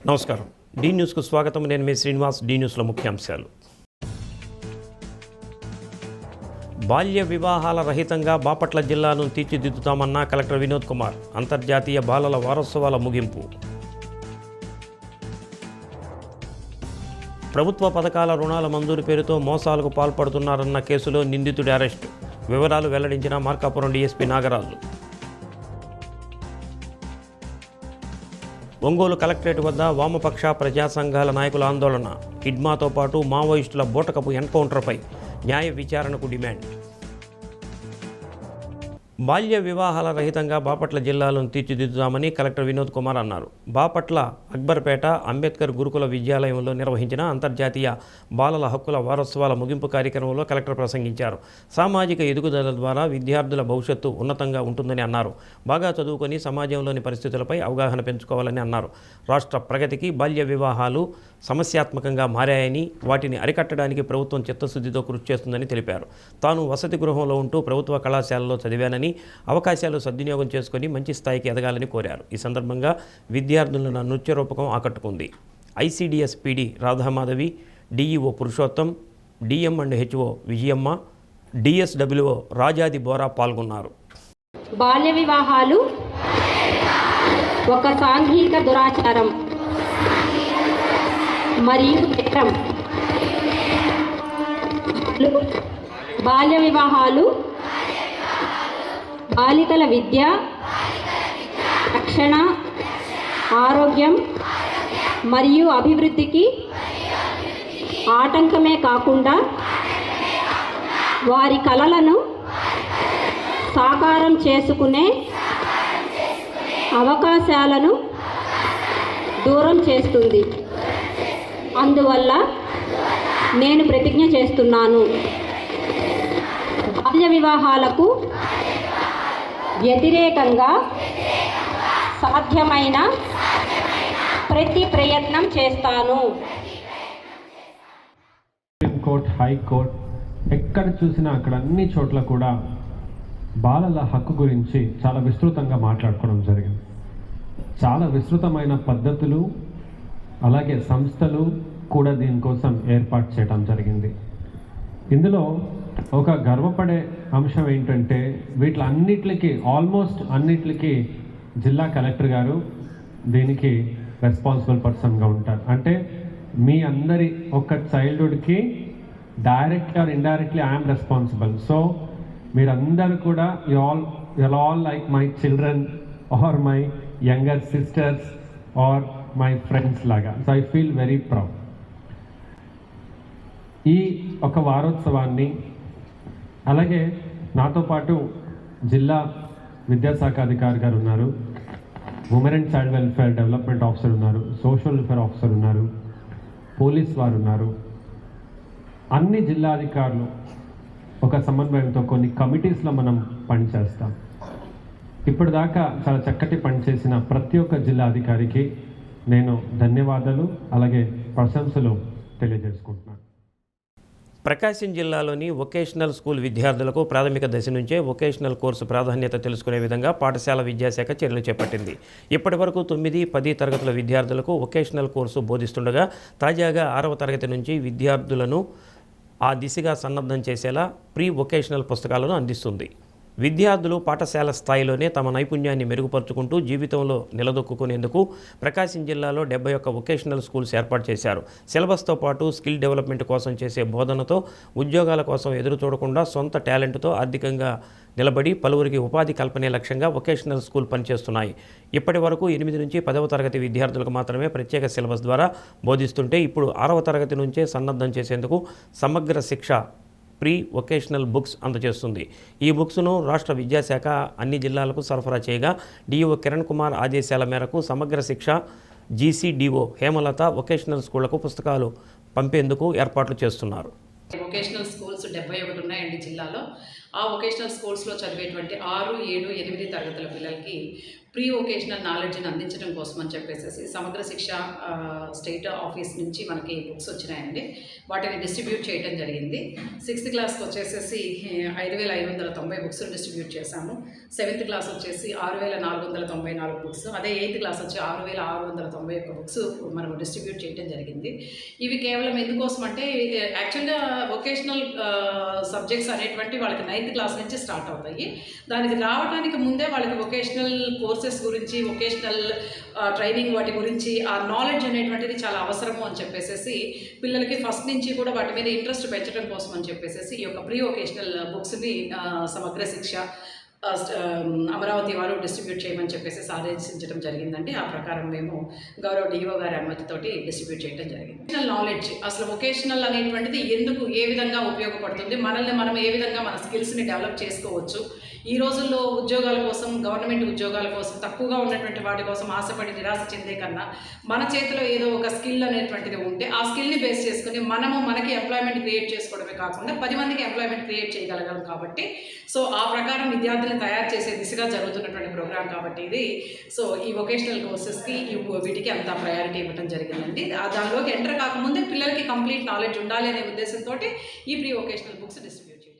నమస్కారం. డి న్యూస్కు స్వాగతం. నేను మీ శ్రీనివాస్. డి న్యూస్లో ముఖ్యాంశాలు. బాల్య వివాహాల రహితంగా బాపట్ల జిల్లాను తీర్చిదిద్దుతామన్న కలెక్టర్ వినోద్ కుమార్. అంతర్జాతీయ బాలల వారోత్సవాల ముగింపు. ప్రభుత్వ పథకాల రుణాల మంజూరు పేరుతో మోసాలకు పాల్పడుతున్నారన్న కేసులో నిందితుడి అరెస్టు. వివరాలు వెల్లడించిన మార్కాపురం డీఎస్పీ నాగరాజు. ఒంగోలు కలెక్టరేట్ వద్ద వామపక్ష ప్రజా సంఘాల నాయకుల ఆందోళన. కిడ్మాతో పాటు మావోయిస్టుల బూటకపు ఎన్కౌంటర్పై న్యాయ విచారణకు డిమాండ్. బాల్య వివాహాల రహితంగా బాపట్ల జిల్లాలను తీర్చిదిద్దుతామని కలెక్టర్ వినోద్ కుమార్ అన్నారు. బాపట్ల అక్బర్పేట అంబేద్కర్ గురుకుల విద్యాలయంలో నిర్వహించిన అంతర్జాతీయ బాలల హక్కుల వారోత్సవాల ముగింపు కార్యక్రమంలో కలెక్టర్ ప్రసంగించారు. సామాజిక ఎదుగుదల ద్వారా విద్యార్థుల భవిష్యత్తు ఉన్నతంగా ఉంటుందని అన్నారు. బాగా చదువుకొని సమాజంలోని పరిస్థితులపై అవగాహన పెంచుకోవాలని అన్నారు. రాష్ట్ర ప్రగతికి బాల్య వివాహాలు సమస్యాత్మకంగా మారాయని, వాటిని అరికట్టడానికి ప్రభుత్వం చిత్తశుద్ధితో కృషి చేస్తుందని తెలిపారు. తాను వసతి గృహంలో ఉంటూ ప్రభుత్వ కళాశాలలో చదివానని, అవకాశాలు సద్వినియోగం చేసుకుని మంచి స్థాయికి ఎదగాలని కోరారు. ఈ సందర్భంగా విద్యార్థులను నృత్య రూపకం ఆకట్టుకుంది. ICDS PD Radhamadhavi, DEO Purushottam, DM and HO Vijayamma, DSWO Rajadi Bora పాల్గొన్నారు. బాల్య వివాహాలు ఒక సాంఘిక దురాచారం మరియు నేరం. బాల్య వివాహాలు బాలికల విద్య, రక్షణ, ఆరోగ్యం మరియు అభివృద్ధికి ఆటంకమే కాకుండా వారి కలలను సాకారం చేసుకునే అవకాశాలను దూరం చేస్తుంది. అందువల్ల నేను ప్రతిజ్ఞ చేస్తున్నాను, బాల్య వివాహాలకు వ్యతిరేకంగా సాధ్యమైన ప్రతి ప్రయత్నం చేస్తాను. సుప్రీంకోర్టు, హైకోర్టు ఎక్కడ చూసినా అక్కడ అన్ని చోట్ల కూడా బాలల హక్కు గురించి చాలా విస్తృతంగా మాట్లాడుకోవడం జరిగింది. చాలా విస్తృతమైన పద్ధతులు అలాగే సంస్థలు కూడా దీనికోసం ఏర్పాటు చేయడం జరిగింది. ఇందులో ఒక గర్వపడే అంశం ఏంటంటే వీటిలన్నిటికీ ఆల్మోస్ట్ అన్నిటికీ జిల్లా కలెక్టర్ గారు దీనికి రెస్పాన్సిబుల్ పర్సన్గా ఉంటారు. అంటే మీ అందరి ఒక చైల్డ్హుడ్కి directly or indirectly I'm responsible. So మీరందరూ కూడా you all like my children or my younger sisters or my friends లాగా. So I feel very proud. ఈ ఒక వారోత్సవాన్ని అలాగే నాతో పాటు జిల్లా విద్యాశాఖ అధికారి గారు ఉన్నారు, women and child welfare development officer ఉన్నారు, సోషల్ వెల్ఫేర్ ఆఫీసర్ ఉన్నారు, పోలీస్ వారు ఉన్నారు. అన్ని జిల్లా అధికారులు ఒక సమన్వయంతో కొన్ని కమిటీస్లో మనం పనిచేస్తాం. ఇప్పటిదాకా చాలా చక్కటి పనిచేసిన ప్రతి ఒక్క జిల్లా అధికారికి నేను ధన్యవాదాలు అలాగే ప్రశంసలు తెలియజేసుకుంటున్నాను. ప్రకాశం జిల్లాలోని వొకేషనల్ స్కూల్ విద్యార్థులకు ప్రాథమిక దశ నుంచే వొకేషనల్ కోర్సు ప్రాధాన్యత తెలుసుకునే విధంగా పాఠశాల విద్యాశాఖ చర్యలు చేపట్టింది. ఇప్పటి వరకు 9, 10 తరగతుల విద్యార్థులకు వొకేషనల్ కోర్సు బోధిస్తుండగా తాజాగా 6వ తరగతి నుంచి విద్యార్థులను ఆ దిశగా సన్నద్ధం చేసేలా ప్రీ వొకేషనల్ పుస్తకాలను అందిస్తుంది. విద్యార్థులు పాఠశాల స్థాయిలోనే తమ నైపుణ్యాన్ని మెరుగుపరుచుకుంటూ జీవితంలో నిలదొక్కునేందుకు ప్రకాశం జిల్లాలో 71 వొకేషనల్ స్కూల్స్ ఏర్పాటు చేశారు. సిలబస్తో పాటు స్కిల్ డెవలప్మెంట్ కోసం చేసే బోధనతో ఉద్యోగాల కోసం ఎదురు చూడకుండా సొంత టాలెంట్తో ఆర్థికంగా నిలబడి పలువురికి ఉపాధి కల్పనే లక్ష్యంగా వొకేషనల్ స్కూల్ పనిచేస్తున్నాయి. ఇప్పటి వరకు 8 నుంచి 10వ తరగతి విద్యార్థులకు మాత్రమే ప్రత్యేక సిలబస్ ద్వారా బోధిస్తుంటే ఇప్పుడు 6వ తరగతి నుంచే సన్నద్ధం చేసేందుకు సమగ్ర శిక్ష ప్రీ వొకేషనల్ బుక్స్ అందజేస్తుంది. ఈ బుక్స్ను రాష్ట్ర విద్యాశాఖ అన్ని జిల్లాలకు సరఫరా చేయగా డిఓ కిరణ్ కుమార్ ఆదేశాల మేరకు సమగ్ర శిక్ష జీసీడీఓ హేమలత వొకేషనల్ స్కూళ్లకు పుస్తకాలు పంపేందుకు ఏర్పాట్లు చేస్తున్నారు. వొకేషనల్ స్కూల్స్ 71 ఉన్నాయండి జిల్లాలో. ఆ వొకేషనల్ స్కూల్స్లో చదివేటువంటి 6, 7, 8 తరగతుల పిల్లలకి ప్రీ వొకేషనల్ నాలెడ్జ్ని అందించడం కోసం అని చెప్పేసి సమగ్ర శిక్ష స్టేట్ ఆఫీస్ నుంచి మనకి బుక్స్ వచ్చినాయండి. వాటిని డిస్ట్రిబ్యూట్ చేయడం జరిగింది. 6th క్లాస్కి వచ్చేసేసి 5,590 బుక్స్ డిస్ట్రిబ్యూట్ చేశాము. 7th క్లాస్ వచ్చేసి 6,494 బుక్స్, అదే 8th క్లాస్ వచ్చి 6,691 బుక్స్ మనం డిస్ట్రిబ్యూట్ చేయడం జరిగింది. ఇవి కేవలం ఎందుకోసం అంటే యాక్చువల్గా వొకేషనల్ సబ్జెక్ట్స్ అనేటువంటి వాళ్ళకి 9th క్లాస్ నుంచి స్టార్ట్ అవుతాయి. దానికి రావడానికి ముందే వాళ్ళకి వొకేషనల్ కోర్సెస్ గురించి, వొకేషనల్ ట్రైనింగ్ వాటి గురించి ఆ నాలెడ్జ్ అనేటువంటిది చాలా అవసరము అని చెప్పేసి పిల్లలకి ఫస్ట్ నుంచి కూడా వాటి మీద ఇంట్రెస్ట్ పెంచడం కోసం అని చెప్పేసి ఈ యొక్క ప్రీ వొకేషనల్ బుక్స్ని సమగ్ర శిక్ష అమరావతి వారు డిస్ట్రిబ్యూట్ చేయమని చెప్పేసి ఆదేశించడం జరిగిందండి. ఆ ప్రకారం మేము గౌరవ డిఓ గారి అనుమతితోటి డిస్ట్రిబ్యూట్ చేయడం జరిగింది. వొకేషనల్ నాలెడ్జ్, అసలు వొకేషనల్ అనేటువంటిది ఎందుకు, ఏ విధంగా ఉపయోగపడుతుంది, మనల్ని మనం ఏ విధంగా మన స్కిల్స్ని డెవలప్ చేసుకోవచ్చు, ఈ రోజుల్లో ఉద్యోగాల కోసం, గవర్నమెంట్ ఉద్యోగాల కోసం, తక్కువగా ఉన్నటువంటి వాటి కోసం ఆశపడి నిరాశ చెందే కన్నా మన చేతిలో ఏదో ఒక స్కిల్ అనేటువంటిది ఉంటే ఆ స్కిల్ని బేస్ చేసుకుని మనకి ఎంప్లాయ్మెంట్ క్రియేట్ చేసుకోవడమే కాకుండా 10 మందికి ఎంప్లాయ్మెంట్ క్రియేట్ చేయగలగాలి. కాబట్టి సో ఆ ప్రకారం విద్యార్థులను తయారు చేసే దిశగా జరుగుతున్నటువంటి ప్రోగ్రామ్ కాబట్టి ఇది. సో ఈ వొకేషనల్ కోర్సెస్కి వీటికి అంత ప్రయారిటీ ఇవ్వడం జరిగిందండి. దానిలోకి ఎంటర్ కాకముందే పిల్లలకి కంప్లీట్ నాలెడ్జ్ ఉండాలి అనే ఉద్దేశంతో ఈ ప్రీ వొకేషనల్ బుక్స్ డిస్ట్రిబ్యూట్ చేయడం.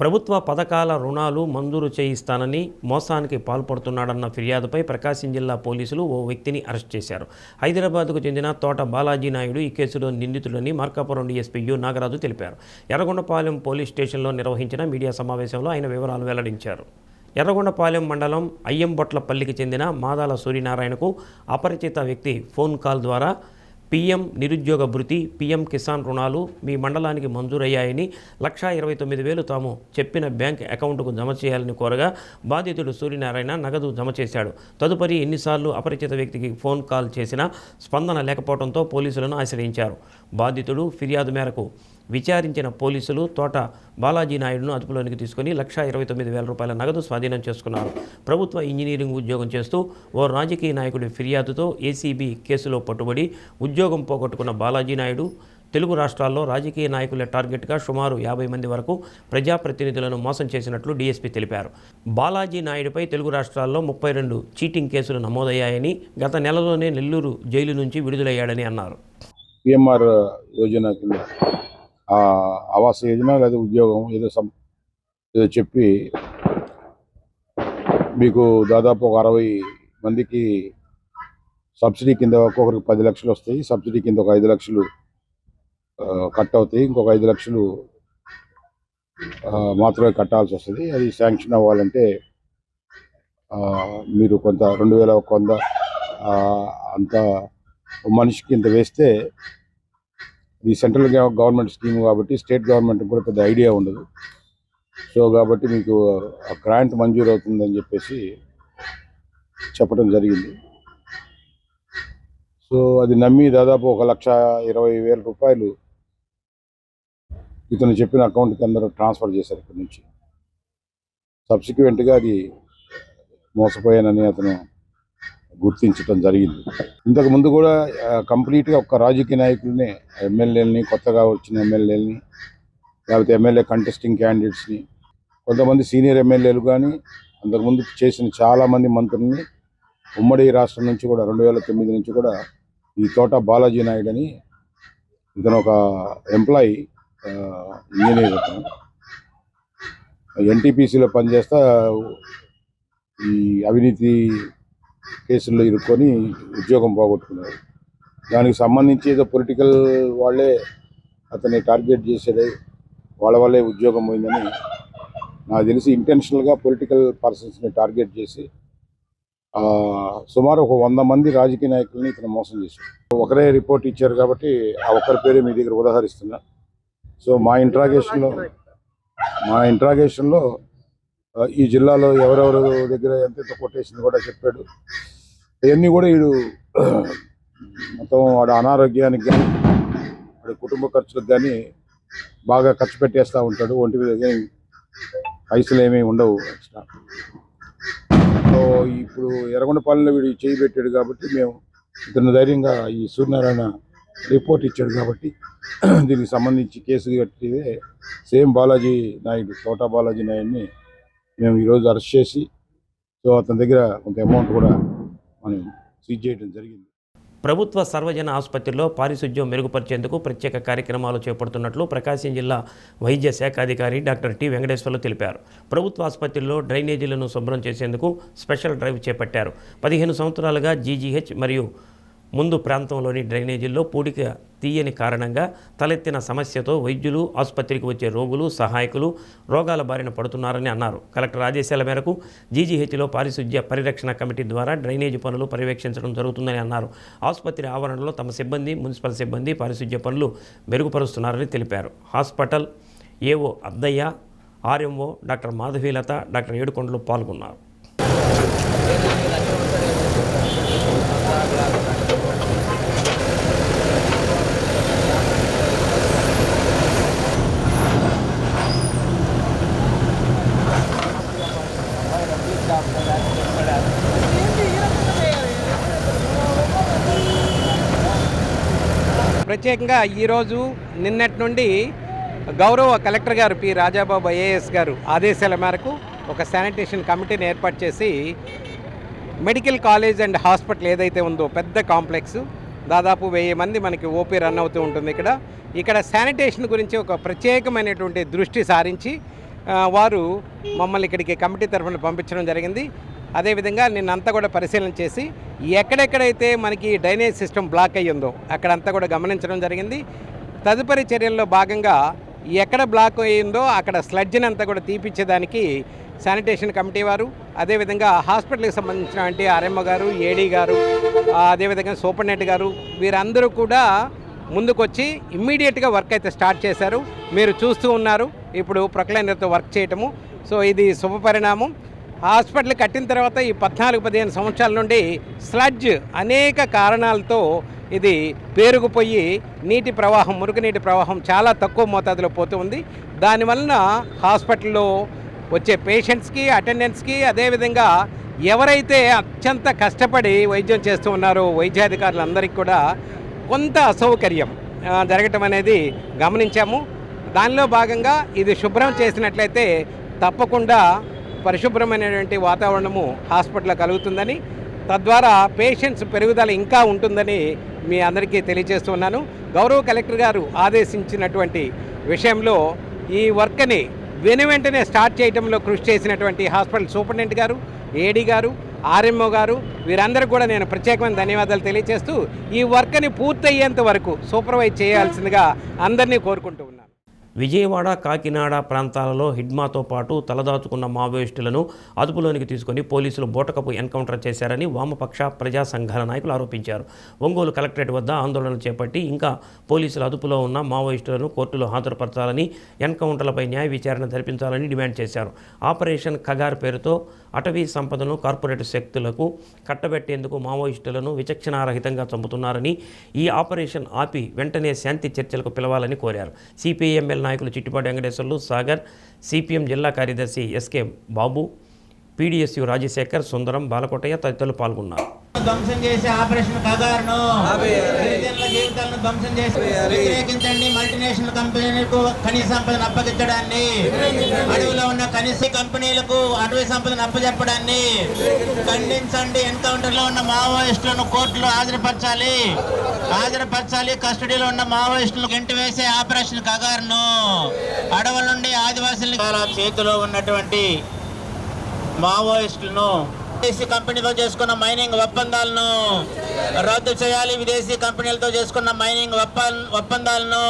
ప్రభుత్వ పథకాల రుణాలు మంజూరు చేయిస్తానని మోసానికి పాల్పడుతున్నాడన్న ఫిర్యాదుపై ప్రకాశం జిల్లా పోలీసులు ఓ వ్యక్తిని అరెస్ట్ చేశారు. హైదరాబాద్కు చెందిన తోట బాలాజీ నాయుడు ఈ కేసులో నిందితుడని మార్కాపురం డీఎస్పీ యు నాగరాజు తెలిపారు. ఎర్రగొండపాలెం పోలీస్ స్టేషన్లో నిర్వహించిన మీడియా సమావేశంలో ఆయన వివరాలు వెల్లడించారు. ఎర్రగొండపాలెం మండలం అయ్యంబొట్లపల్లికి చెందిన మాదాల సూర్యనారాయణకు అపరిచిత వ్యక్తి ఫోన్ కాల్ ద్వారా పీఎం నిరుద్యోగ భృతి, పీఎం కిసాన్ రుణాలు మీ మండలానికి మంజూరయ్యాయని 1,29,000 తాము చెప్పిన బ్యాంక్ అకౌంట్కు జమ చేయాలని కోరగా బాధితుడు సూర్యనారాయణ నగదు జమ చేశాడు. తదుపరి ఎన్నిసార్లు అపరిచిత వ్యక్తికి ఫోన్ కాల్ చేసినా స్పందన లేకపోవడంతో పోలీసులను ఆశ్రయించారు. బాధితుడు ఫిర్యాదు మేరకు విచారించిన పోలీసులు తోట బాలాజీ నాయుడును అదుపులోనికి తీసుకుని 1,29,000 రూపాయల నగదు స్వాధీనం చేసుకున్నారు. ప్రభుత్వ ఇంజనీరింగ్ ఉద్యోగం చేస్తూ ఓ రాజకీయ నాయకుడి ఫిర్యాదుతో ఏసీబీ కేసులో పట్టుబడి ఉద్యోగం పోగొట్టుకున్న బాలాజీ నాయుడు తెలుగు రాష్ట్రాల్లో రాజకీయ నాయకుల టార్గెట్గా సుమారు 50 మంది వరకు ప్రజాప్రతినిధులను మోసం చేసినట్లు డీఎస్పీ తెలిపారు. బాలాజీ నాయుడుపై తెలుగు రాష్ట్రాల్లో 32 చీటింగ్ కేసులు నమోదయ్యాయని, గత నెలలోనే నెల్లూరు జైలు నుంచి విడుదలయ్యాడని అన్నారు. PMR యోజన కింద ఆవాస యోజన లేదా ఉద్యోగం ఏదో చెప్పి మీకు దాదాపు ఒక 60 మందికి సబ్సిడీ కింద ఒక్కొక్కరికి 10 లక్షలు వస్తాయి. సబ్సిడీ కింద ఒక 5 లక్షలు కట్ అవుతాయి. ఇంకొక 5 లక్షలు మాత్రమే కట్టాల్సి వస్తుంది. అది శాంక్షన్ అవ్వాలంటే మీరు కొంత 2,100 అంత మనిషికి ఇంత వేస్తే, ఇది సెంట్రల్ గవర్నమెంట్ స్కీమ్ కాబట్టి స్టేట్ గవర్నమెంట్ కూడా పెద్ద ఐడియా ఉండదు. సో కాబట్టి మీకు గ్రాంట్ మంజూరు అవుతుందని చెప్పేసి చెప్పడం జరిగింది. సో అది నమ్మి దాదాపు 1,20,000 రూపాయలు ఇతను చెప్పిన అకౌంట్కి అందరూ ట్రాన్స్ఫర్ చేశారు ఇక్కడి నుంచి. సబ్సిక్వెంట్గా అది మోసపోయానని అతను గుర్తించడం జరిగింది. ఇంతకు ముందు కూడా కంప్లీట్గా ఒక్క రాజకీయ నాయకుల్ని, ఎమ్మెల్యేలని, కొత్తగా వచ్చిన ఎమ్మెల్యేలని, లేకపోతే ఎమ్మెల్యే కంటెస్టింగ్ క్యాండిడేట్స్ని, కొంతమంది సీనియర్ ఎమ్మెల్యేలు కానీ అంతకుముందు చేసిన చాలామంది మంత్రుల్ని ఉమ్మడి రాష్ట్రం నుంచి కూడా 2009 నుంచి కూడా ఈ తోట బాలాజీ నాయుడు అని ఇతను ఒక ఎంప్లాయీ, ఇంజనీర్, అతను ఎన్టీపీసీలో పనిచేస్తా ఈ అవినీతి కేసుల్లో ఇరుక్కొని ఉద్యోగం పోగొట్టుకున్నారు. దానికి సంబంధించి ఏదో పొలిటికల్ వాళ్ళే అతన్ని టార్గెట్ చేసేది, వాళ్ళ వల్లే ఉద్యోగం పోయిందని నాకు తెలిసి ఇంటెన్షనల్గా పొలిటికల్ పర్సన్స్ని టార్గెట్ చేసి సుమారు ఒక 100 మంది రాజకీయ నాయకుల్ని ఇతను మోసం చేశారు. ఒకరే రిపోర్ట్ ఇచ్చారు కాబట్టి ఆ ఒక్కరి పేరే మీ దగ్గర ఉదాహరిస్తున్నా. సో మా ఇంట్రాగేషన్లో ఈ జిల్లాలో ఎవరెవరు దగ్గర ఎంత కొటేషన్ కూడా చెప్పాడు. ఇవన్నీ కూడా వీడు మొత్తం వాడు అనారోగ్యానికి కానీ వాడి కుటుంబ ఖర్చులకు కానీ బాగా ఖర్చు పెట్టేస్తూ ఉంటాడు. ఒంటి మీద పైసలు ఏమీ ఉండవు ఎక్స్ట్రా. సో ఇప్పుడు ఎర్రగొండపాలెంలో వీడు చేయి పెట్టాడు కాబట్టి మేము ఇతను ధైర్యంగా ఈ సూర్యనారాయణ రిపోర్ట్ ఇచ్చాడు కాబట్టి దీనికి సంబంధించి కేసు కట్టిదే సేమ్ బాలాజీ నాయుడు, తోటా బాలాజీ నాయుడిని మేము ఈరోజు అరెస్ట్ చేసి సో అతని దగ్గర కొంత అమౌంట్ కూడా మనం సీజ్ చేయడం జరిగింది. ప్రభుత్వ సర్వజన ఆసుపత్రిలో పారిశుధ్యం మెరుగుపరిచేందుకు ప్రత్యేక కార్యక్రమాలు చేపడుతున్నట్లు ప్రకాశం జిల్లా వైద్య శాఖాధికారి డాక్టర్ టి వెంకటేశ్వర్లు తెలిపారు. ప్రభుత్వ ఆసుపత్రిలో డ్రైనేజీలను శుభ్రం చేసేందుకు స్పెషల్ డ్రైవ్ చేపట్టారు. 15 సంవత్సరాలుగా జీజీహెచ్ మరియు ముందు ప్రాంతంలోని డ్రైనేజీల్లో పూడిక తీయని కారణంగా తలెత్తిన సమస్యతో వైద్యులు, ఆసుపత్రికి వచ్చే రోగులు, సహాయకులు రోగాల బారిన పడుతున్నారని అన్నారు. కలెక్టర్ ఆదేశాల మేరకు జీజీహెచ్లో పారిశుధ్య పరిరక్షణ కమిటీ ద్వారా డ్రైనేజీ పనులు పర్యవేక్షించడం జరుగుతుందని అన్నారు. ఆసుపత్రి ఆవరణలో తమ సిబ్బంది, మున్సిపల్ సిబ్బంది పారిశుధ్య పనులు మెరుగుపరుస్తున్నారని తెలిపారు. Hospital AO Addayya, RMO doctor Madhavilatha, doctor Yedukondalu పాల్గొన్నారు. ప్రత్యేకంగా ఈరోజు నిన్నటి నుండి గౌరవ కలెక్టర్ గారు పి రాజాబాబు ఐఏఎస్ గారు ఆదేశాల మేరకు ఒక శానిటేషన్ కమిటీని ఏర్పాటు చేసి మెడికల్ కాలేజ్ అండ్ హాస్పిటల్ ఏదైతే ఉందో పెద్ద కాంప్లెక్స్, దాదాపు 1000 మంది మనకి ఓపీ రన్ అవుతూ ఉంటుంది. ఇక్కడ శానిటేషన్ గురించి ఒక ప్రత్యేకమైనటువంటి దృష్టి సారించి వారు మమ్మల్ని ఇక్కడికి కమిటీ తరఫున పంపించడం జరిగింది. అదేవిధంగా నిన్నంతా కూడా పరిశీలన చేసి ఎక్కడెక్కడైతే మనకి డ్రైనేజ్ సిస్టమ్ బ్లాక్ అయ్యిందో అక్కడంతా కూడా గమనించడం జరిగింది. తదుపరి చర్యల్లో భాగంగా ఎక్కడ బ్లాక్ అయ్యిందో అక్కడ స్లడ్జ్ని అంతా కూడా తీపిచ్చేదానికి శానిటేషన్ కమిటీ వారు, అదేవిధంగా హాస్పిటల్కి సంబంధించినటువంటి ఆర్ఎంఓ గారు, ఏడీ గారు, అదేవిధంగా సూపరింటెండెంట్ గారు వీరందరూ కూడా ముందుకొచ్చి ఇమ్మీడియట్గా వర్క్ అయితే స్టార్ట్ చేశారు. మీరు చూస్తూ ఉన్నారు ఇప్పుడు ప్రొక్లైనర్తో వర్క్ చేయటము. సో ఇది శుభపరిణామం. హాస్పిటల్ కట్టిన తర్వాత ఈ 14-15 సంవత్సరాల నుండి స్లడ్జ్ అనేక కారణాలతో ఇది పేరుకుపోయి నీటి ప్రవాహం, మురుగునీటి ప్రవాహం చాలా తక్కువ మోతాదులో పోతూ ఉంది. దానివలన హాస్పిటల్లో వచ్చే పేషెంట్స్కి, అటెండెంట్స్కి, అదేవిధంగా ఎవరైతే అత్యంత కష్టపడి వైద్యం చేస్తూ ఉన్నారో వైద్యాధికారులందరికీ కూడా కొంత అసౌకర్యం జరగటం అనేది గమనించాము. దానిలో భాగంగా ఇది శుభ్రం చేసినట్లయితే తప్పకుండా పరిశుభ్రమైనటువంటి వాతావరణము హాస్పిటల్లో కలుగుతుందని, తద్వారా పేషెంట్స్ పెరుగుదల ఇంకా ఉంటుందని మీ అందరికీ తెలియజేస్తున్నాను. గౌరవ కలెక్టర్ గారు ఆదేశించినటువంటి విషయంలో ఈ వర్క్ని వెనువెంటనే స్టార్ట్ చేయడంలో కృషి చేసినటువంటి హాస్పిటల్ సూపరింటెండెంట్ గారు, ఏడీ గారు, ఆర్ఎంఓ గారు వీరందరికీ కూడా నేను ప్రత్యేకమైన ధన్యవాదాలు తెలియజేస్తూ ఈ వర్క్ని పూర్తయ్యేంత వరకు సూపర్వైజ్ చేయాల్సిందిగా అందరినీ కోరుకుంటూ ఉన్నాను. విజయవాడ, కాకినాడ ప్రాంతాలలో హిడ్మాతో పాటు తలదాచుకున్న మావోయిస్టులను అదుపులోనికి తీసుకుని పోలీసులు బోటకపు ఎన్కౌంటర్ చేశారని వామపక్ష ప్రజా సంఘాల నాయకులు ఆరోపించారు. ఒంగోలు కలెక్టరేట్ వద్ద ఆందోళనలు చేపట్టి ఇంకా పోలీసుల అదుపులో ఉన్న మావోయిస్టులను కోర్టులో హాజరుపరచాలని, ఎన్కౌంటర్లపై న్యాయ విచారణ జరిపించాలని డిమాండ్ చేశారు. ఆపరేషన్ ఖగార్ పేరుతో అటవీ సంపదను కార్పొరేట్ శక్తులకు కట్టబెట్టేందుకు మావోయిస్టులను విచక్షణారహితంగా చంపుతున్నారని, ఈ ఆపరేషన్ ఆపి వెంటనే శాంతి చర్చలకు పిలవాలని కోరారు. సిపిఐఎంఎల్ నాయకులు చిట్టిపాటి వెంకటేశ్వర్లు, సాగర్, సిపిఎం జిల్లా కార్యదర్శి ఎస్కే బాబు, పీడీఎస్యు రాజశేఖర్, సుందరం, బాలకోటయ్య తదితరులు పాల్గొన్నారు. ధ్వంసం చేసే ఆపరేషన్ ఖగార్ను గిరిజనుల జీవితాలను ధ్వంసం చేసి వ్యతిరేకించండి. మల్టీనేషనల్ కంపెనీలకు ఖనిజ సంపదను అప్పగించడాన్ని, అడవిలో ఉన్న ఖనిజ కంపెనీలకు అటవీ సంపదను అప్పచెప్పడాన్ని ఖండించండి. ఎన్కౌంటర్ లో ఉన్న మావోయిస్టులను కోర్టులో హాజరుపరచాలి. కస్టడీలో ఉన్న మావోయిస్టులను గెంటి వేసే ఆపరేషన్ ఖగార్ను, అడవుల నుండి ఆదివాసుల చేతిలో ఉన్నటువంటి మావోయిస్టులను విదేశీ కంపెనీతో చేసుకున్న మైనింగ్ ఒప్పందాలను రద్దు చేయాలి. విదేశీ కంపెనీలతో చేసుకున్న మైనింగ్ ఒప్పందాలను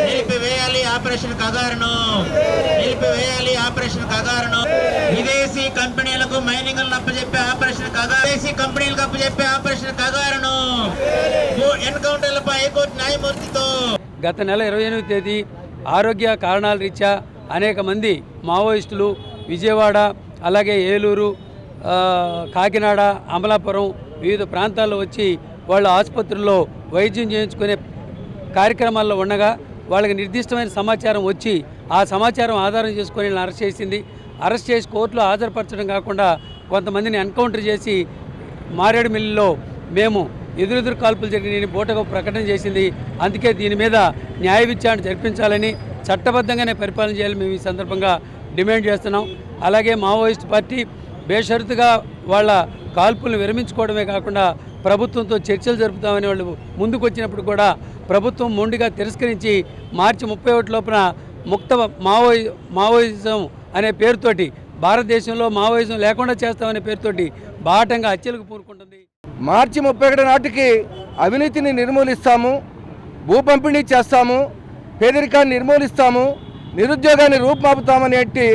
నిలిపివేయాలి. ఆపరేషన్ ఖగారును విదేశీ కంపెనీలకు మైనింగ్ అప్పచెప్పే ఆపరేషన్ ఖగార్, విదేశీ కంపెనీలకు అప్పచెప్పే ఆపరేషన్ ఖగారును ఎన్కౌంటర్లపై హైకోర్టు న్యాయమూర్తితో గత నెల 28వ తేదీ ఆరోగ్య కారణాల రీత్యా అనేక మంది మావోయిస్టులు విజయవాడ, అలాగే ఏలూరు, కాకినాడ, అమలాపురం వివిధ ప్రాంతాల్లో వచ్చి వాళ్ళ ఆసుపత్రుల్లో వైద్యం చేయించుకునే కార్యక్రమాల్లో ఉండగా వాళ్ళకి నిర్దిష్టమైన సమాచారం వచ్చి ఆ సమాచారం ఆధారం చేసుకొని అరెస్ట్ చేసింది. అరెస్ట్ చేసి కోర్టులో హాజరుపరచడం కాకుండా కొంతమందిని ఎన్కౌంటర్ చేసి మారేడుమిల్లిలో మేము ఎదురెదురు కాల్పులు జరిగినాయని బూటగా ప్రకటన చేసింది. అందుకే దీని మీద న్యాయ విచారణ జరిపించాలని, చట్టబద్ధంగానే పరిపాలన చేయాలని మేము ఈ సందర్భంగా డిమాండ్ చేస్తున్నాం. అలాగే మావోయిస్ట్ పార్టీ బేషరతుగా వాళ్ళ కాల్పులను విరమించుకోవడమే కాకుండా ప్రభుత్వంతో చర్చలు జరుపుతామని వాళ్ళు ముందుకు వచ్చినప్పుడు కూడా ప్రభుత్వం మొండిగా తిరస్కరించి మార్చి 31 లోపున ముక్త మావోయిజం అనే పేరుతోటి, భారతదేశంలో మావోయిజం లేకుండా చేస్తామనే పేరుతోటి బాటంగా హత్యలకు పూనుకుంటుంది. మార్చి 31 నాటికి అవినీతిని నిర్మూలిస్తాము, భూ పంపిణీ చేస్తాము, పేదరికాన్ని నిర్మూలిస్తాము, నిరుద్యోగాన్ని రూపుమాపుతామనేటి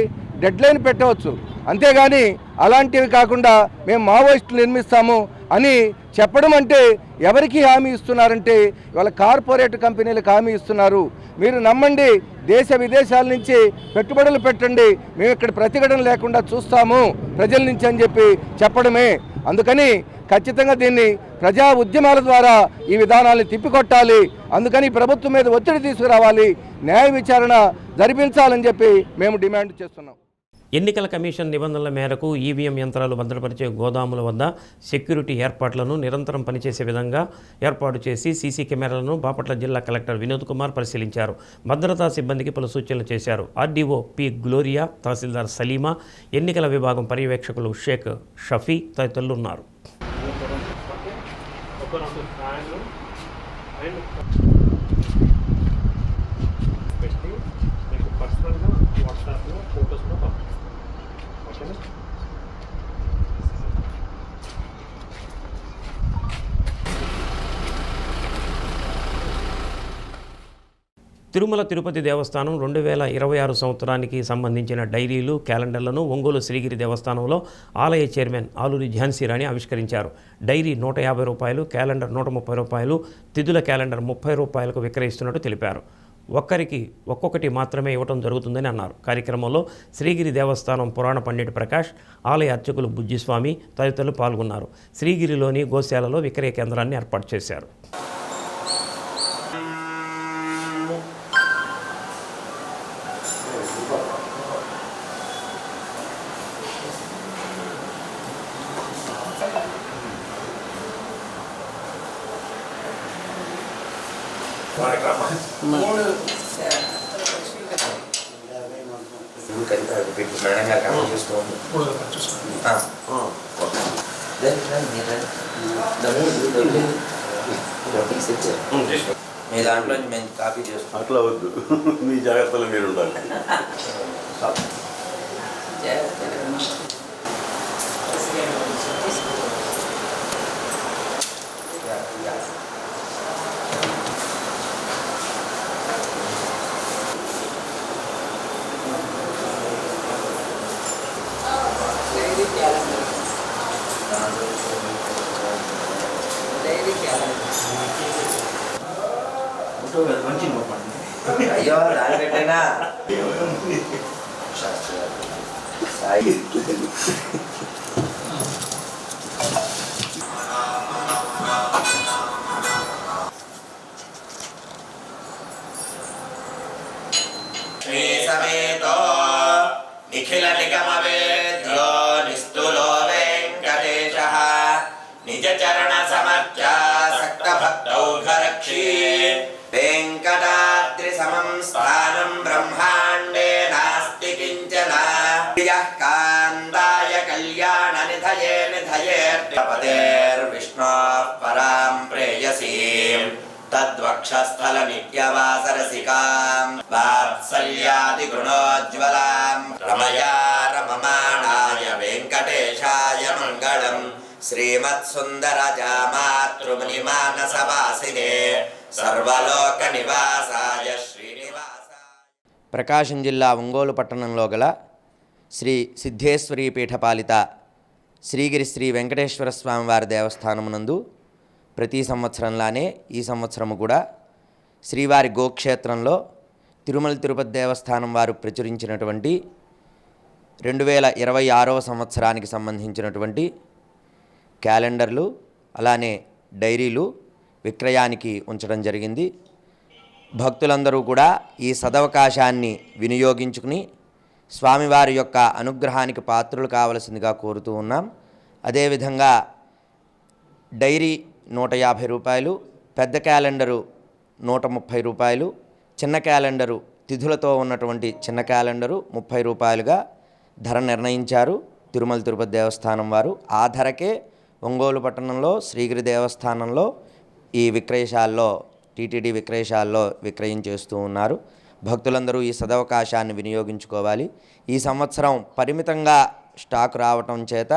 డెడ్లైన్ పెట్టవచ్చు. అంతేగాని అలాంటివి కాకుండా మేము మావోయిస్టులు నిర్మిస్తాము అని చెప్పడం అంటే ఎవరికి హామీ ఇస్తున్నారంటే ఇవాళ కార్పొరేట్ కంపెనీలకు హామీ ఇస్తున్నారు. మీరు నమ్మండి, దేశ విదేశాల నుంచి పెట్టుబడులు పెట్టండి, మేము ఇక్కడ ప్రతిఘటన లేకుండా చూస్తాము ప్రజల నుంచి అని చెప్పి చెప్పడమే. అందుకని ఖచ్చితంగా దీన్ని ప్రజా ఉద్యమాల ద్వారా ఈ విధానాన్ని తిప్పికొట్టాలి. అందుకని ప్రభుత్వం మీద ఒత్తిడి తీసుకురావాలి, న్యాయ విచారణ జరిపించాలని చెప్పి మేము డిమాండ్ చేస్తున్నాం. ఎన్నికల కమిషన్ నిబంధనల మేరకు ఈవీఎం యంత్రాలు భద్రపరిచే గోదాముల వద్ద సెక్యూరిటీ ఏర్పాట్లను నిరంతరం పనిచేసే విధంగా ఏర్పాటు చేసి సీసీ కెమెరాలను బాపట్ల జిల్లా కలెక్టర్ వినోద్ కుమార్ పరిశీలించారు. భద్రతా సిబ్బందికి పలు సూచనలు చేశారు. ఆర్డీఓ పి గ్లోరియా, తహసీల్దార్ సలీమా, ఎన్నికల విభాగం పర్యవేక్షకులు షేక్ షఫీ తదితరులు ఉన్నారు. తిరుమల తిరుపతి దేవస్థానం 2026 సంవత్సరానికి సంబంధించిన డైరీలు, క్యాలెండర్లను ఒంగోలు శ్రీగిరి దేవస్థానంలో ఆలయ చైర్మన్ ఆలూరి ఝాన్సీరాణి ఆవిష్కరించారు. డైరీ 150 రూపాయలు, క్యాలెండర్ 130 రూపాయలు, తిథుల క్యాలెండర్ 30 రూపాయలకు విక్రయిస్తున్నట్టు తెలిపారు. ఒక్కరికి ఒక్కొక్కటి మాత్రమే ఇవ్వడం జరుగుతుందని అన్నారు. కార్యక్రమంలో శ్రీగిరి దేవస్థానం పురాణ పండిట్ ప్రకాష్, ఆలయ అర్చకులు బుజ్జిస్వామి తదితరులు పాల్గొన్నారు. శ్రీగిరిలోని గోశాలలో విక్రయ కేంద్రాన్ని ఏర్పాటు చేశారు. మీ దాంట్లో మేము కాపీ చేస్తాం. అట్లా వద్దు, మీ జాగ్రత్తలో మీరు ఉండాలి. అయ్యో దాని పెట్టైనా సాయి శ్రీ సమేతో నిఖిల నిగమ వేద్యో నిస్తులో వెంకటేశః నిజ చరణ సమర్చా సక్త భక్తౌఘరక్షీ వెంకటాద్రి సమం స్థానం బ్రహ్మాండే నాస్తి కించన యః కాంతాయ కళ్యాణ నిధయే నిధయేర్పదేర్విష్ణోః పరాం ప్రేయసీం తద్వక్షస్థల నిత్యవాసరసికాం వాత్సల్యాది గుణోజ్వలాం రమయా రమమాణాయ వెంకటేశాయ మంగళం శ్రీమత్సుందరజామాతృమునిమానసవాసినే సర్వలోక నివాసాయ శ్రీనివాసాయ. ప్రకాశం జిల్లా ఒంగోలు పట్టణంలో గల శ్రీ సిద్ధేశ్వరీ పీఠపాలిత శ్రీగిరి శ్రీ వెంకటేశ్వర స్వామివారి దేవస్థానమునందు ప్రతి సంవత్సరంలానే ఈ సంవత్సరము కూడా శ్రీవారి గోక్షేత్రంలో తిరుమల తిరుపతి దేవస్థానం వారు ప్రచురించినటువంటి 2026వ సంవత్సరానికి సంబంధించినటువంటి క్యాలెండర్లు అలానే డైరీలు విక్రయానికి ఉంచడం జరిగింది. భక్తులందరూ కూడా ఈ సదవకాశాన్ని వినియోగించుకుని స్వామివారి యొక్క అనుగ్రహానికి పాత్రులు కావలసిందిగా కోరుతూ ఉన్నాం. అదేవిధంగా డైరీ 150 రూపాయలు, పెద్ద క్యాలెండరు 130 రూపాయలు, చిన్న క్యాలెండరు తిథులతో ఉన్నటువంటి చిన్న క్యాలెండరు 30 రూపాయలుగా ధర నిర్ణయించారు తిరుమల తిరుపతి దేవస్థానం వారు. ఆ ధరకే ఒంగోలు పట్టణంలో శ్రీగిరి దేవస్థానంలో ఈ విక్రయశాలలో టీటీడీ విక్రయశాలలో విక్రయం చేస్తూ ఉన్నారు. భక్తులందరూ ఈ సదవకాశాన్ని వినియోగించుకోవాలి. ఈ సంవత్సరం పరిమితంగా స్టాక్ రావటం చేత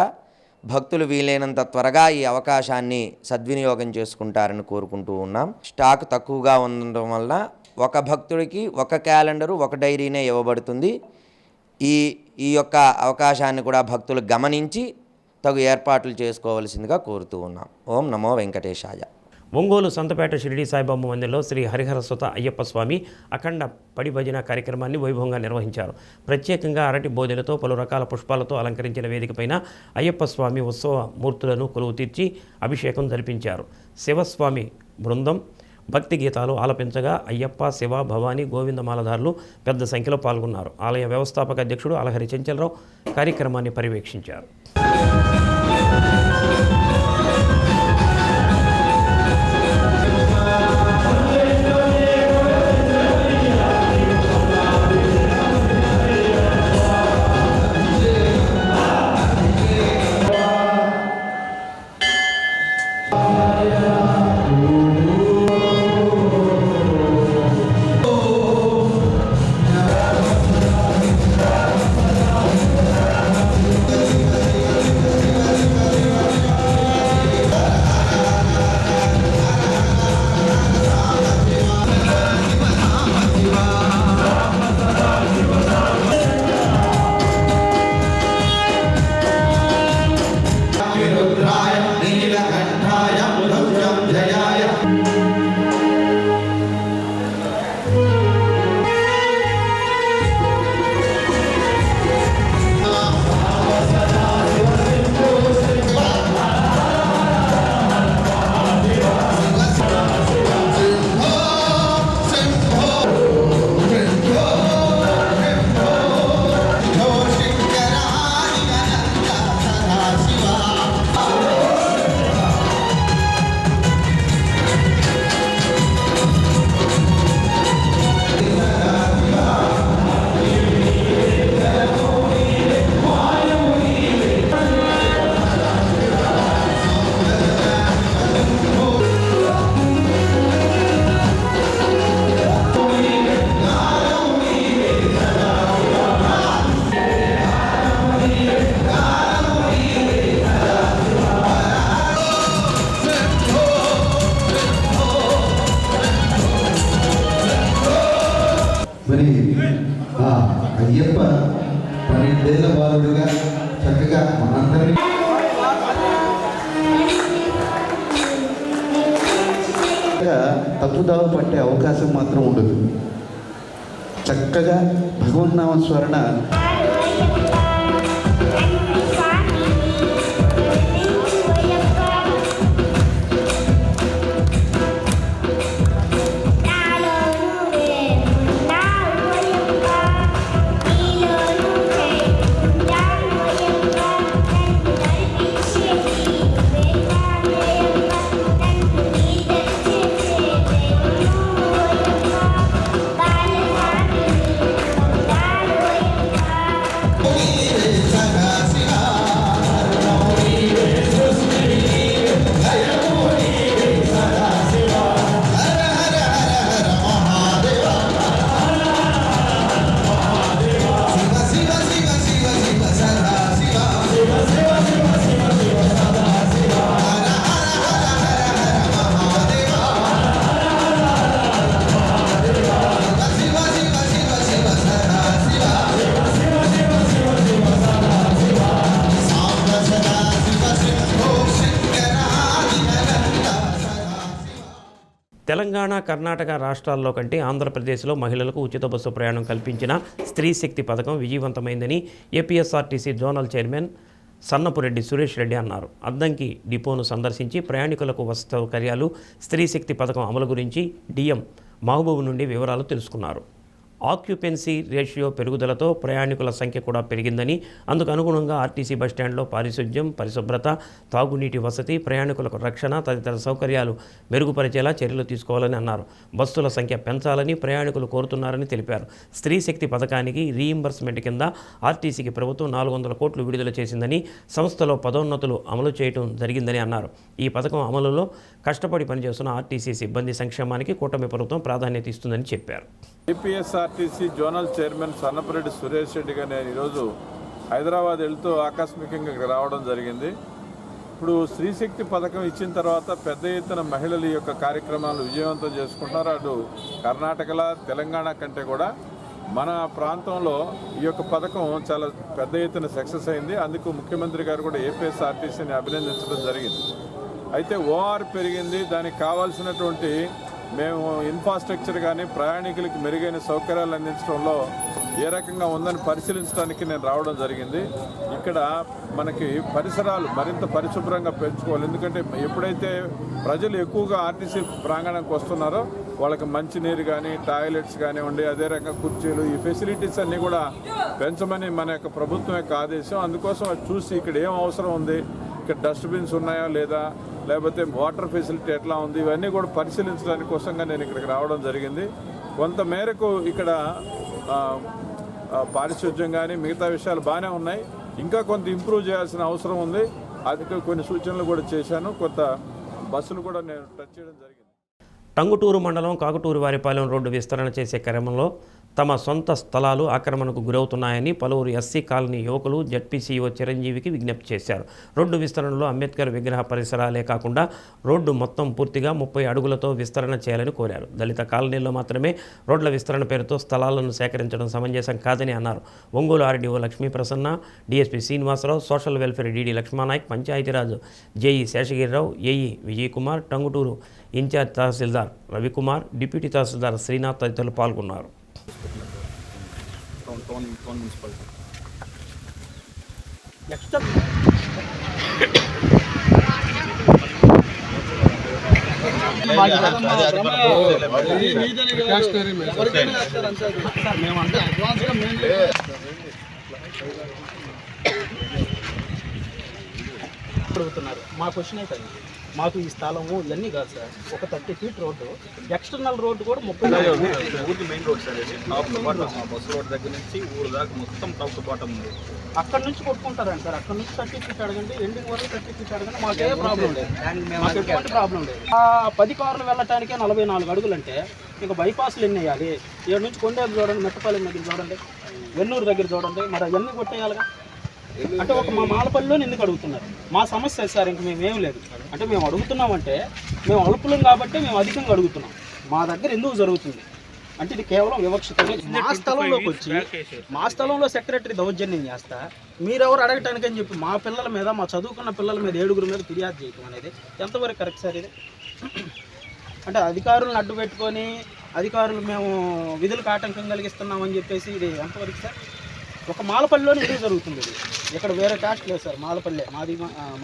భక్తులు వీలైనంత త్వరగా ఈ అవకాశాన్ని సద్వినియోగం చేసుకుంటారని కోరుకుంటూ ఉన్నాం. స్టాక్ తక్కువగా ఉండటం వల్ల ఒక భక్తుడికి ఒక క్యాలెండరు ఒక డైరీనే ఇవ్వబడుతుంది. ఈ యొక్క అవకాశాన్ని కూడా భక్తులు గమనించి తగు ఏర్పాట్లు చేసుకోవాల్సిందిగా కోరుతూ ఉన్నాం. ఓం నమో వెంకటేశాయ. ఒంగోలు సంతపేట షిరిడి సాయిబాబా మందిరంలో శ్రీ హరిహరసుత అయ్యప్ప స్వామి అఖండ పడి భజన కార్యక్రమాన్ని వైభవంగా నిర్వహించారు. ప్రత్యేకంగా అరటి బోధెలతో పలు రకాల పుష్పాలతో అలంకరించిన వేదికపైన అయ్యప్ప స్వామి ఉత్సవ మూర్తులను కొలువు తీర్చి అభిషేకం జరిపించారు. శివస్వామి బృందం భక్తి గీతాలు ఆలపించగా అయ్యప్ప, శివ, భవానీ, గోవిందమాలధారులు పెద్ద సంఖ్యలో పాల్గొన్నారు. ఆలయ వ్యవస్థాపక అధ్యక్షుడు అలహరి చెంచలరావు కార్యక్రమాన్ని పర్యవేక్షించారు. మరి అయ్యప్ప 12 ఏళ్ల బాలుడుగా చక్కగా మనందరినీ తప్పుదావ పట్టే అవకాశం మాత్రం ఉండదు. చక్కగా భగవన్నామ స్మరణ తెలంగాణ, కర్ణాటక రాష్ట్రాల్లో కంటే ఆంధ్రప్రదేశ్లో మహిళలకు ఉచిత బస్సు ప్రయాణం కల్పించిన స్త్రీ శక్తి పథకం విజయవంతమైందని APSRTC zonal chairman Sannapureddy Suresh Reddy అన్నారు. అద్దంకి డిపోను సందర్శించి ప్రయాణికులకు వసతి సౌకర్యాలు, స్త్రీ శక్తి పథకం అమలు గురించి డిఎం మహబూబ్ నుండి వివరాలు తెలుసుకున్నారు. ఆక్యుపెన్సీ రేషియో పెరుగుదలతో ప్రయాణికుల సంఖ్య కూడా పెరిగిందని, అందుకు అనుగుణంగా ఆర్టీసీ బస్టాండ్లో పారిశుధ్యం, పరిశుభ్రత, తాగునీటి వసతి, ప్రయాణికులకు రక్షణ తదితర సౌకర్యాలు మెరుగుపరిచేలా చర్యలు తీసుకోవాలని అన్నారు. బస్సుల సంఖ్య పెంచాలని ప్రయాణికులు కోరుతున్నారని తెలిపారు. స్త్రీ శక్తి పథకానికి రీయింబర్స్మెంట్ కింద ఆర్టీసీకి ప్రభుత్వం 400 కోట్లు విడుదల చేసిందని, సంస్థలో పదోన్నతులు అమలు చేయడం జరిగిందని అన్నారు. ఈ పథకం అమలులో కష్టపడి పనిచేస్తున్న ఆర్టీసీ సిబ్బంది సంక్షేమానికి కూటమి ప్రభుత్వం ప్రాధాన్యత ఇస్తుందని చెప్పారు. APSRTC zonal chairman Sannapareddy Suresh Reddy గారు నేను ఈరోజు హైదరాబాద్ వెళ్తూ ఆకస్మికంగా ఇక్కడ రావడం జరిగింది. ఇప్పుడు స్త్రీశక్తి పథకం ఇచ్చిన తర్వాత పెద్ద ఎత్తున మహిళలు ఈ యొక్క కార్యక్రమాలు విజయవంతం చేసుకుంటున్నారు. అటు కర్ణాటకలో, తెలంగాణ కంటే కూడా మన ప్రాంతంలో ఈ యొక్క పథకం చాలా పెద్ద ఎత్తున సక్సెస్ అయింది. అందుకు ముఖ్యమంత్రి గారు కూడా ఏపీఎస్ఆర్టీసీని అభినందించడం జరిగింది. అయితే ఓఆర్ పెరిగింది, దానికి కావాల్సినటువంటి మేము ఇన్ఫ్రాస్ట్రక్చర్ కానీ ప్రయాణికులకి మెరుగైన సౌకర్యాలు అందించడంలో ఏ రకంగా ఉందని పరిశీలించడానికి నేను రావడం జరిగింది. ఇక్కడ మనకి పరిసరాలు మరింత పరిశుభ్రంగా పెంచుకోవాలి. ఎందుకంటే ఎప్పుడైతే ప్రజలు ఎక్కువగా ఆర్టీసీ ప్రాంగణంకి వస్తున్నారో వాళ్ళకి మంచినీరు కానీ, టాయిలెట్స్ కానివ్వండి, అదే రకంగా కుర్చీలు, ఈ ఫెసిలిటీస్ అన్నీ కూడా పెంచమని మన యొక్క ప్రభుత్వం యొక్క ఆదేశం. అందుకోసం అది చూసి ఇక్కడ ఏం అవసరం ఉంది, ఇక్కడ డస్ట్బిన్స్ ఉన్నాయా లేదా, లేకపోతే వాటర్ ఫెసిలిటీ ఎట్లా ఉంది, ఇవన్నీ కూడా పరిశీలించడానికి కోసంగా నేను ఇక్కడికి రావడం జరిగింది. కొంత మేరకు ఇక్కడ పారిశుధ్యం కానీ మిగతా విషయాలు బాగానే ఉన్నాయి. ఇంకా కొంత ఇంప్రూవ్ చేయాల్సిన అవసరం ఉంది. అది కొన్ని సూచనలు కూడా చేశాను. కొంత బస్సులు కూడా నేను టచ్ చేయడం జరిగింది. టంగుటూరు మండలం కాకుటూరు వారిపాలెం రోడ్డు విస్తరణ చేసే క్రమంలో తమ సొంత స్థలాలు ఆక్రమణకు గురవుతున్నాయని పలువురు ఎస్సీ కాలనీ యువకులు జడ్పీసీఓ చిరంజీవికి విజ్ఞప్తి చేశారు. రోడ్డు విస్తరణలో అంబేద్కర్ విగ్రహ పరిసరాలే కాకుండా రోడ్డు మొత్తం పూర్తిగా 30 అడుగులతో విస్తరణ చేయాలని కోరారు. దళిత కాలనీల్లో మాత్రమే రోడ్ల విస్తరణ పేరుతో స్థలాలను సేకరించడం సమంజసం కాదని అన్నారు. Ongole RDO Lakshmi Prasanna, DSP Srinivasarao, social welfare DD Lakshmanayak, Panchayati Raj JE Seshagirirao, AE Vijay Kumar, Tanguturu in-charge tahsildar Ravikumar, deputy tahsildar Srinath తదితరులు పాల్గొన్నారు. అడుగుతున్నారు. మా క్వశ్చన్ అయితే మాకు ఈ స్థలము ఇవన్నీ కాదు సార్. ఒక 30 ఫీట్ రోడ్డు, ఎక్స్టర్నల్ రోడ్డు కూడా 30 ఊరికి main road sir. Bus road దగ్గర నుంచి ఊరు దాకా మొత్తం టాప్ టు బాటం ఉంది. అక్కడ నుంచి కొట్టుకుంటారండి సార్. అక్కడ నుంచి 30 ఫీట్ అడగండి, ఎండింగ్ వరకు 30 ఫీట్ అడగండి, మాకే ప్రాబ్లం లేదు. మాకు ఎటువంటి ప్రాబ్లం లేదు. 10 కార్లు వెళ్ళటానికే 44 అడుగులు అంటే ఇంకా బైపాస్లు ఎన్ని వేయాలి? 7 నుంచి కొండేపు చూడండి, మెట్టపాలెం దగ్గర చూడండి, వెన్నూరు దగ్గర చూడండి, మరి అవన్నీ కొట్టేయాలిగా. అంటే ఒక మా మాలపల్లిలో ఎందుకు అడుగుతున్నారు? మా సమస్య సార్, ఇంక మేమేం లేదు. అంటే మేము అడుగుతున్నామంటే మేము అలుపులం కాబట్టి మేము అధికంగా అడుగుతున్నాం. మా దగ్గర ఎందుకు జరుగుతుంది అంటే ఇది కేవలం వివక్షత. మా స్థలంలోకి వచ్చి మా స్థలంలో సెక్రటరీ దౌర్జన్యం చేస్తా, మీరెవరు అడగటానికని చెప్పి మా పిల్లల మీద, మా చదువుకున్న పిల్లల మీద 7 మీద ఫిర్యాదు చేయటం అనేది ఎంతవరకు కరెక్ట్ సార్? ఇది అంటే అధికారులను అడ్డు పెట్టుకొని అధికారులు మేము విధులకు ఆటంకం కలిగిస్తున్నామని చెప్పేసి ఇది ఎంతవరకు సార్? ఒక మాలపల్లిలోనే ఎందుకు జరుగుతుంది ఇది? ఇక్కడ వేరే కాస్ట్ లేదు సార్. మాలపల్లి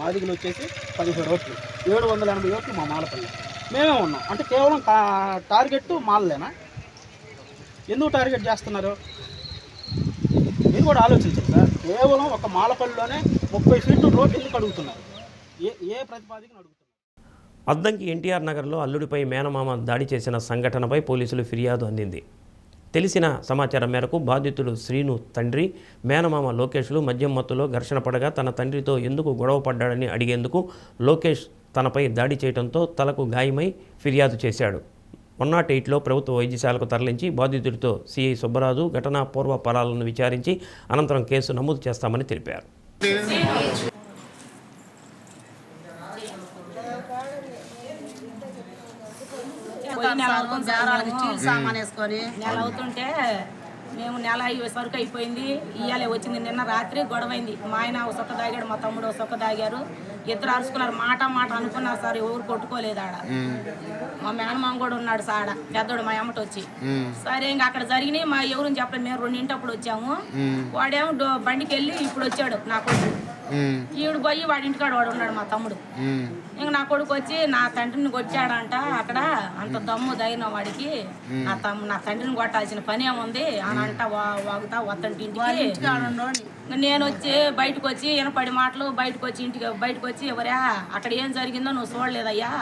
మాదిగలు వచ్చేసి 17 ఓట్లు, 780 ఓట్లు మా మాలపల్లి. మేమే ఉన్నాం. అంటే కేవలం టార్గెట్ మాలలేనా? ఎందుకు టార్గెట్ చేస్తున్నారు మీరు కూడా ఆలోచించండి సార్. కేవలం ఒక మాలపల్లిలోనే 30 ఫీట్లు రోడ్డు ఎందుకు అడుగుతున్నారు? ఏ ప్రతిపాదికను అడుగుతున్నారు? అద్దంకి ఎన్టీఆర్ నగర్లో అల్లుడిపై మేనమామ దాడి చేసిన సంఘటనపై పోలీసులు ఫిర్యాదు అందింది. తెలిసిన సమాచారం మేరకు బాధితుడు శ్రీను తండ్రి మేనమామ లోకేష్లు మద్యం మత్తులో ఘర్షణ పడగా తన తండ్రితో ఎందుకు గొడవ పడ్డాడని అడిగేందుకు లోకేష్ తనపై దాడి చేయడంతో తలకు గాయమై ఫిర్యాదు చేశాడు. 108లో ప్రభుత్వ వైద్యశాలకు తరలించి బాధితుడితో సిఐ సుబ్బరాజు ఘటనా పూర్వపరాలను విచారించి అనంతరం కేసు నమోదు చేస్తామని తెలిపారు. నెల అవుతుంటే మేము నెల సరుకు అయిపోయింది. ఇయ్యాలే వచ్చింది. నిన్న రాత్రి గొడవైంది. మా ఆయన ఒక సొక్క దాగాడు, మా తమ్ముడు ఒక సొక్క దాగారు. ఇద్దరు అరుచుకున్నారు. మాట అనుకున్నారు సార్. ఎవరు కొట్టుకోలేదు ఆడ. మా మేనమామ కూడా ఉన్నాడు సాడ, పెద్దోడు మా అమ్మట వచ్చి. సరే ఇంకా అక్కడ జరిగినాయి. మా ఎవరిని చెప్పలేదు. మేము 2 అప్పుడు వచ్చాము. వాడేమో బండికి వెళ్ళి ఇప్పుడు వచ్చాడు నా కొడుకు. ఈవిడ పోయి వాడి ఇంటికాడ వాడు ఉన్నాడు మా తమ్ముడు. ఇంక నా కొడుకు వచ్చి నా తండ్రిని కొట్టాడంట. అక్కడ అంత దమ్ము ధైర్యం వాడికి, నా తండ్రిని కొట్టాల్సిన పని ఏముంది అని అంట వాగుతా వత్తంటి ఇంటికి. నేను వచ్చి బయటకు వచ్చి వినపడి మాటలు బయటకు వచ్చి ఎవరా అక్కడ ఏం జరిగిందో నువ్వు చూడలేదయ్యా,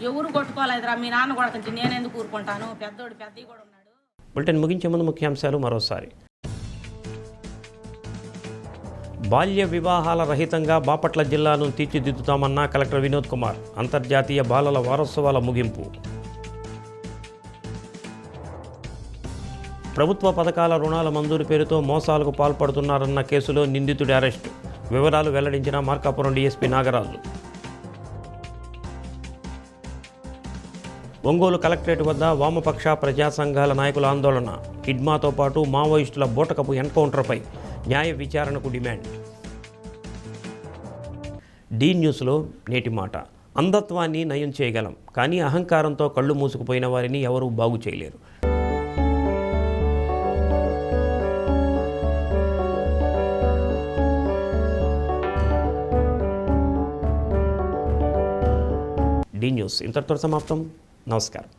ఎవరు కొట్టుకోలేదురా, మీ నాన్న కొడుతుంటే నేను ఎందుకు ఊరుకుంటాను, పెద్దోడు పెద్దవి కూడా ఉన్నాడు. బులెటిన్ ముగించే ముందు ముఖ్యాంశాలు మరోసారి. బాల్య వివాహాల రహితంగా బాపట్ల జిల్లాను తీర్చిదిద్దుతామన్న కలెక్టర్ వినోద్ కుమార్. అంతర్జాతీయ బాలల వారోత్సవాల ముగింపు. ప్రభుత్వ పథకాల రుణాల మంజూరు పేరుతో మోసాలకు పాల్పడుతున్నారన్న కేసులో నిందితుడి అరెస్టు. వివరాలు వెల్లడించిన మార్కాపురం డీఎస్పీ నాగరాజు. ఒంగోలు కలెక్టరేట్ వద్ద వామపక్ష ప్రజా సంఘాల నాయకుల ఆందోళన. హిడ్మాతో పాటు మావోయిస్టుల బూటకపు ఎన్కౌంటర్పై న్యాయ విచారణకు డిమాండ్. డి న్యూస్లో నేటి మాట. అంధత్వాన్ని నయం చేయగలం, కానీ అహంకారంతో కళ్ళు మూసుకుపోయిన వారిని ఎవరూ బాగు చేయలేరు. డి న్యూస్ ఇంతటితో సమాప్తం. నమస్కారం.